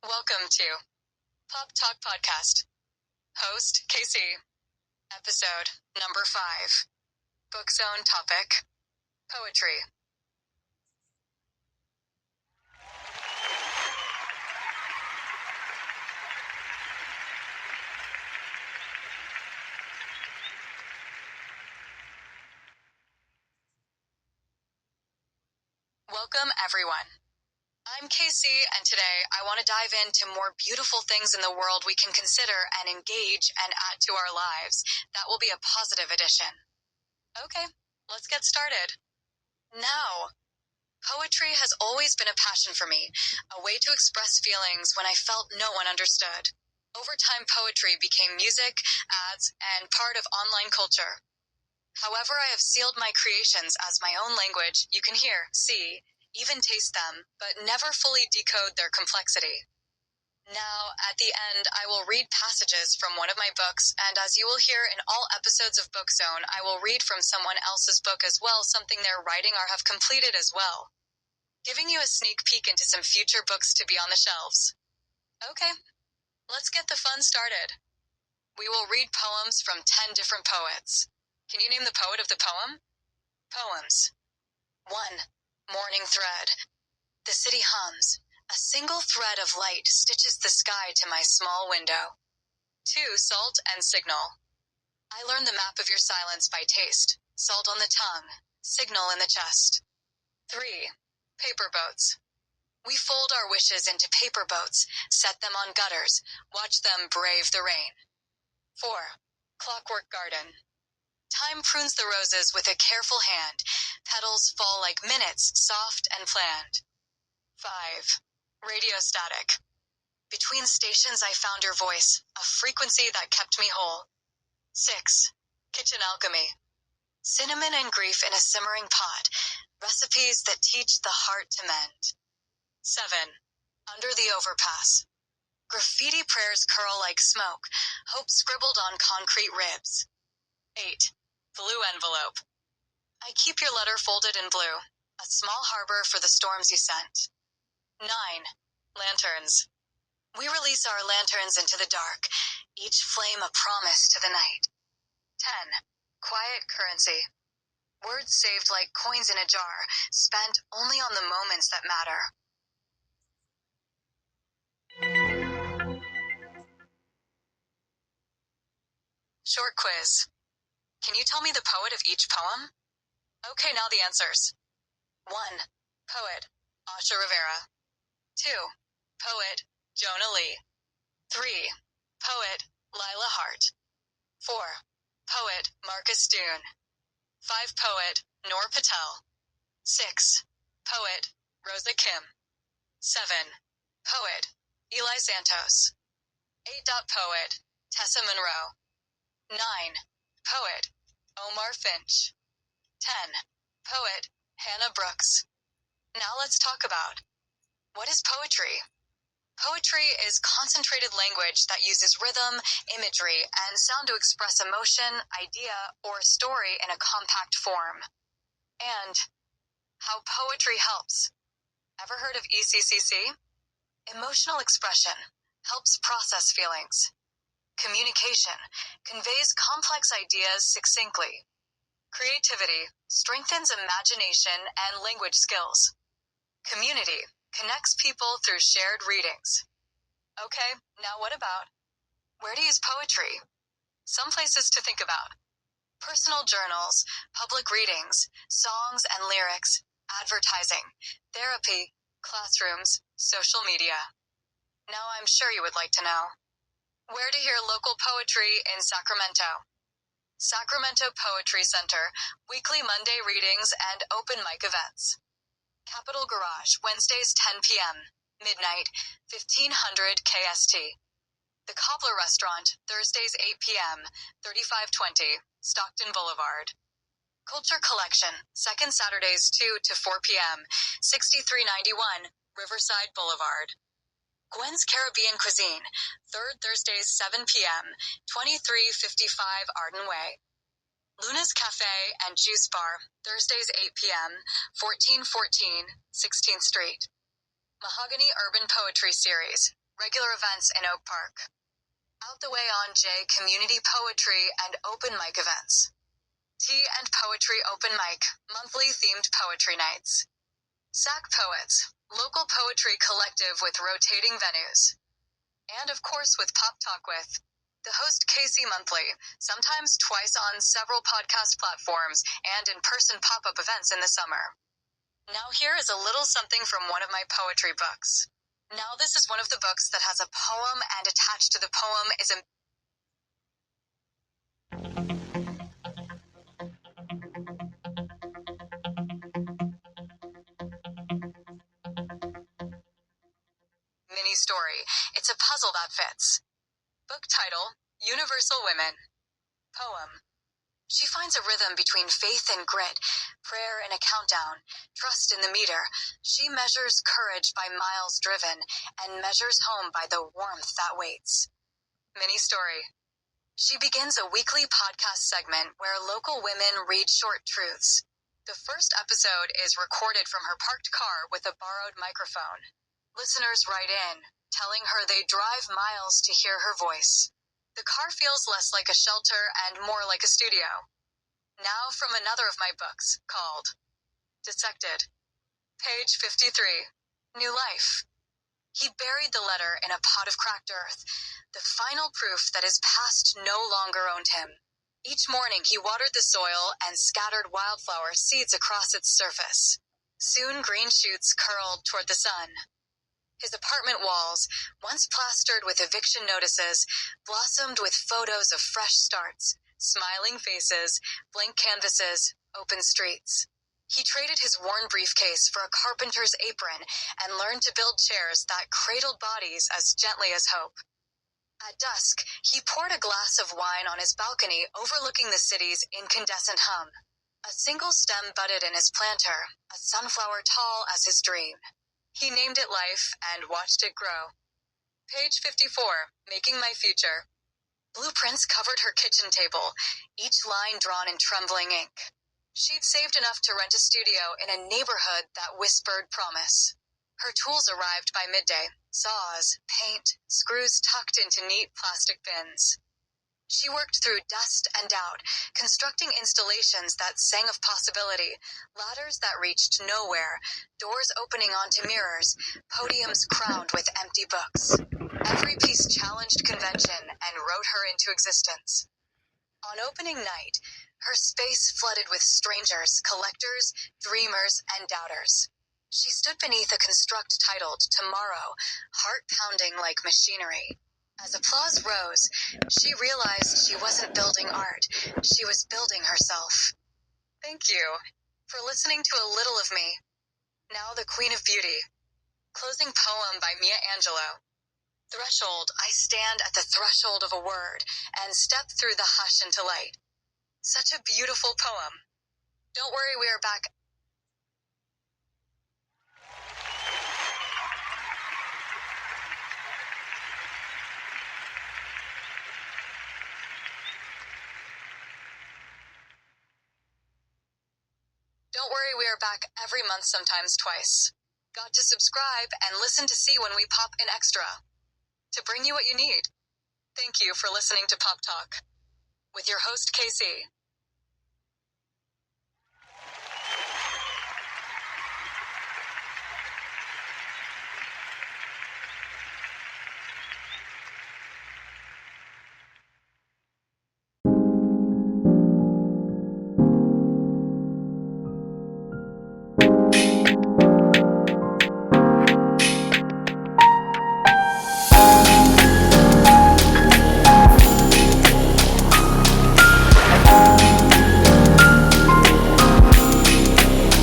Welcome to Pop Talk Podcast. Host, KC. Episode number 5. Book Zone topic, poetry. Welcome, everyone. I'm Casey, and today I want to dive into more beautiful things in the world we can consider and engage and add to our lives. That will be a positive addition. Okay, let's get started. Now, poetry has always been a passion for me, a way to express feelings when I felt no one understood. Over time, poetry became music, ads, and part of online culture. However, I have sealed my creations as my own language. You can hear, see, even taste them, but never fully decode their complexity. Now, at the end, I will read passages from one of my books, and as you will hear in all episodes of Book Zone, I will read from someone else's book as well, something they're writing or have completed as well, giving you a sneak peek into some future books to be on the shelves. Okay, let's get the fun started. We will read poems from 10 different poets. Can you name the poet of the poem? Poems. 1. Morning thread. The city hums. A single thread of light stitches the sky to my small window. 2. Salt and signal. I learned the map of your silence by taste. Salt on the tongue. Signal in the chest. 3. Paper boats. We fold our wishes into paper boats, set them on gutters, watch them brave the rain. 4. Clockwork garden. Time prunes the roses with a careful hand. Petals fall like minutes, soft and planned. 5. Radio static. Between stations I found your voice, a frequency that kept me whole. 6. Kitchen alchemy. Cinnamon and grief in a simmering pot, recipes that teach the heart to mend. 7. Under the overpass. Graffiti prayers curl like smoke, hope scribbled on concrete ribs. 8. Blue envelope. I keep your letter folded in blue, a small harbor for the storms you sent. 9. Lanterns. We release our lanterns into the dark, each flame a promise to the night. 10. Quiet currency. Words saved like coins in a jar, spent only on the moments that matter. Short quiz. Can you tell me the poet of each poem? Okay, now the answers. 1. Poet, Asha Rivera. 2. Poet, Jonah Lee. 3. Poet, Lila Hart. 4. Poet, Marcus Doon. 5. Poet, Noor Patel. 6. Poet, Rosa Kim. 7. Poet, Eli Santos. 8. Poet, Tessa Monroe. 9. Poet, Omar Finch. 10. Poet, Hannah Brooks. Now let's talk about, what is poetry? Poetry is concentrated language that uses rhythm, imagery, and sound to express emotion, idea, or story in a compact form. And how poetry helps. Ever heard of ECCC? Emotional expression helps process feelings. Communication conveys complex ideas succinctly. Creativity strengthens imagination and language skills. Community connects people through shared readings. Okay, now what about, where to use poetry? Some places to think about. Personal journals, public readings, songs and lyrics, advertising, therapy, classrooms, social media. Now I'm sure you would like to know, where to hear local poetry in Sacramento. Sacramento Poetry Center, weekly Monday readings and open mic events. Capitol Garage, Wednesdays 10 p.m., midnight, 1500 KST. The Cobbler Restaurant, Thursdays 8 p.m., 3520, Stockton Boulevard. Culture Collection, second Saturdays 2 to 4 p.m., 6391, Riverside Boulevard. Gwen's Caribbean Cuisine, third Thursdays 7 p.m., 2355 Arden Way. Luna's Cafe and Juice Bar, Thursdays 8 p.m., 1414 16th Street. Mahogany Urban Poetry Series, Regular events in Oak Park. Out the Way on J community poetry and open mic events. Tea and Poetry Open Mic, monthly themed poetry nights. SAC Poets, local poetry collective with rotating venues. And of course with Pop Talk with the host Casey Monthly, sometimes twice on several podcast platforms and in-person pop-up events in the summer. Now here is a little something from one of my poetry books. Now this is one of the books that has a poem, and attached to the poem is a mini story. It's a puzzle that fits. Book title, Universal Women. Poem. She finds a rhythm between faith and grit, prayer in a countdown, trust in the meter. She measures courage by miles driven, and measures home by the warmth that waits. Mini story. She begins a weekly podcast segment where local women read short truths. The first episode is recorded from her parked car with a borrowed microphone. Listeners write in, telling her they drive miles to hear her voice. The car feels less like a shelter and more like a studio. Now from another of my books, called Dissected. Page 53. New Life. He buried the letter in a pot of cracked earth, the final proof that his past no longer owned him. Each morning he watered the soil and scattered wildflower seeds across its surface. Soon green shoots curled toward the sun. His apartment walls, once plastered with eviction notices, blossomed with photos of fresh starts, smiling faces, blank canvases, open streets. He traded his worn briefcase for a carpenter's apron and learned to build chairs that cradled bodies as gently as hope. At dusk, he poured a glass of wine on his balcony overlooking the city's incandescent hum. A single stem budded in his planter, a sunflower tall as his dream. He named it Life and watched it grow. Page 54, Making My Future. Blueprints covered her kitchen table, each line drawn in trembling ink. She'd saved enough to rent a studio in a neighborhood that whispered promise. Her tools arrived by midday, saws, paint, screws tucked into neat plastic bins. She worked through dust and doubt, constructing installations that sang of possibility, ladders that reached nowhere, doors opening onto mirrors, podiums crowned with empty books. Every piece challenged convention and wrote her into existence. On opening night, her space flooded with strangers, collectors, dreamers, and doubters. She stood beneath a construct titled Tomorrow, heart-pounding like machinery. As applause rose, she realized she wasn't building art, she was building herself. Thank you for listening to a little of me. Now the Queen of Beauty. Closing poem by Maya Angelou. Threshold, I stand at the threshold of a word and step through the hush into light. Such a beautiful poem. Don't worry, we are back. Don't worry, we are back every month, sometimes twice. Got to subscribe and listen to see when we pop in extra. To bring you what you need. Thank you for listening to Pop Talk with your host, Casey.